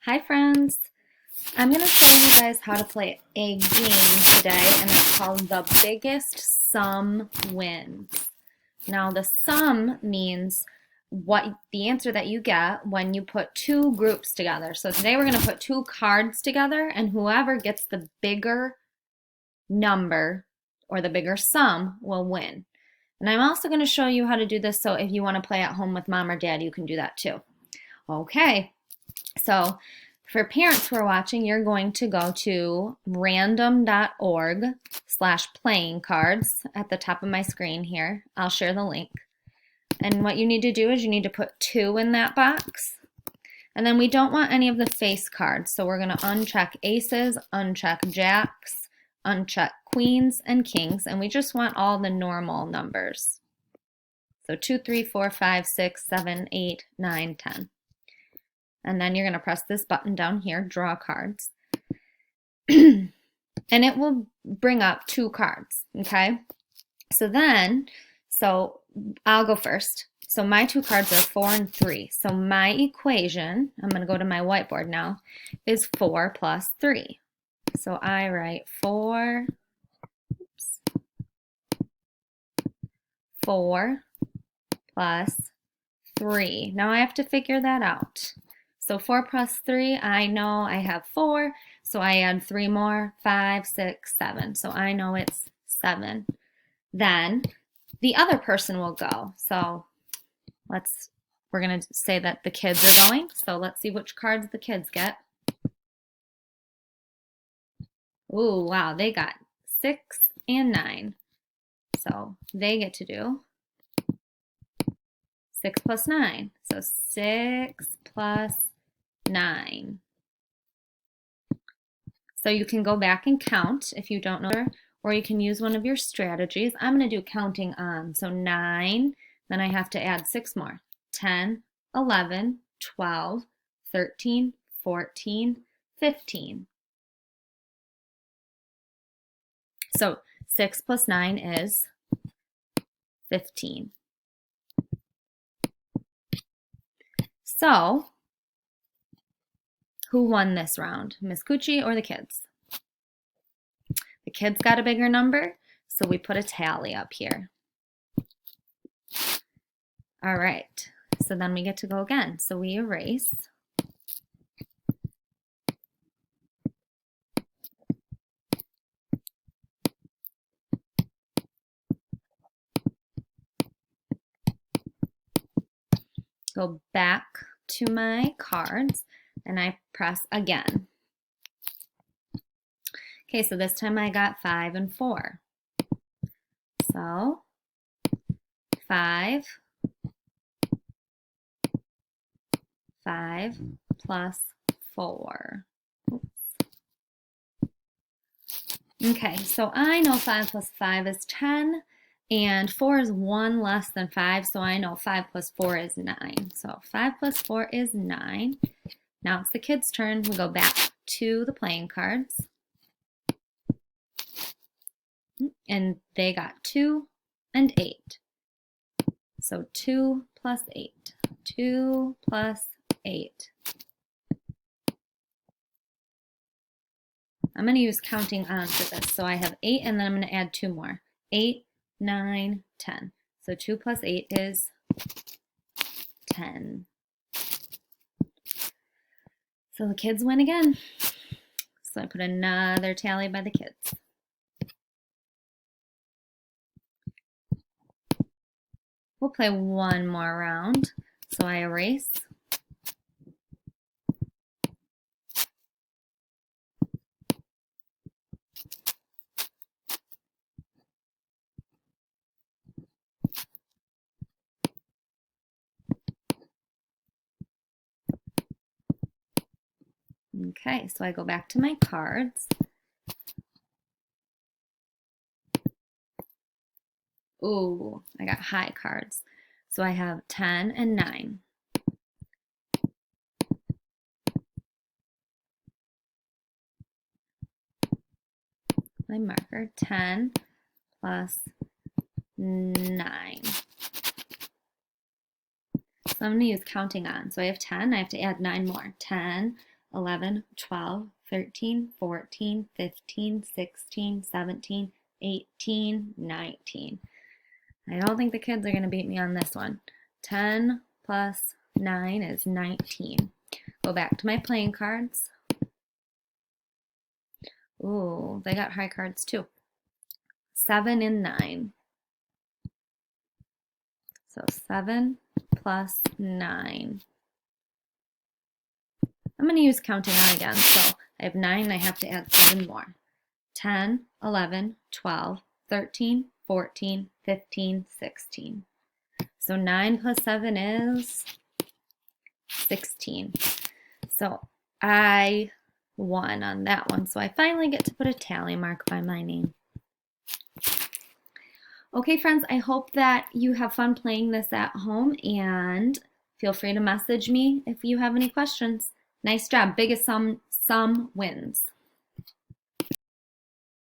Hi friends! I'm going to show you guys how to play a game today, and it's called The Biggest Sum Wins. Now the sum means what the answer that you get when you put two groups together. So today we're going to put two cards together, and whoever gets the bigger number or the bigger sum will win. And I'm also going to show you how to do this, so if you want to play at home with mom or dad, you can do that too. Okay, so for parents who are watching, you're going to go to random.org/playing cards at the top of my screen here. I'll share the link. And what you need to do is you need to put 2 in that box. And then we don't want any of the face cards. So we're going to uncheck aces, uncheck jacks, uncheck queens and kings. And we just want all the normal numbers. So 2, 3, 4, 5, 6, 7, 8, 9, 10. And then you're going to press this button down here, draw cards. And it will bring up 2 cards, okay? So I'll go first. So my 2 cards are 4 and 3. So my equation, I'm going to go to my whiteboard now, is 4 plus 3. So I write 4 plus 3. Now I have to figure that out. So 4 plus 3, I know I have 4, so I add 3 more, 5, 6, 7. So I know it's 7. Then the other person will go. So we're going to say that the kids are going. So let's see which cards the kids get. Ooh, wow, they got 6 and 9. So they get to do 6 plus 9. So 6 plus 9. So you can go back and count if you don't know, or you can use one of your strategies. I'm going to do counting on. So 9, then I have to add 6 more. 10, 11, 12, 13, 14, 15. So 6 plus 9 is 15. So who won this round, Miss Cucci or the kids? The kids got a bigger number, so we put a tally up here. All right, so then we get to go again. So we erase. Go back to my cards and I press again. Okay, so this time I got 5 and 4. So 5 plus 4. Oops. Okay, so I know 5 plus 5 is 10, and 4 is 1 less than 5, so I know 5 plus 4 is 9. So 5 plus 4 is 9. Now it's the kids' turn. We go back to the playing cards. And they got 2 and 8. So 2 plus 8. 2 plus 8. I'm going to use counting on for this. So I have 8, and then I'm going to add 2 more. 8, 9, 10. So 2 plus 8 is 10. So the kids win again. So I put another tally by the kids. We'll play one more round. So I erase. Okay, so I go back to my cards. Ooh, I got high cards. So I have 10 and 9. My marker, 10 plus 9. So I'm going to use counting on. So I have 10, I have to add 9 more. 10, 11, 12, 13, 14, 15, 16, 17, 18, 19. I don't think the kids are going to beat me on this one. 10 plus 9 is 19. Go back to my playing cards. Ooh, they got high cards too. 7 and 9. So 7 plus 9. I'm going to use counting out again. So I have 9 and I have to add 7 more. 10, 11, 12, 13, 14, 15, 16. So 9 plus 7 is 16. So I won on that one. So I finally get to put a tally mark by my name. Okay, friends, I hope that you have fun playing this at home, and feel free to message me if you have any questions. Nice job. Biggest sum wins.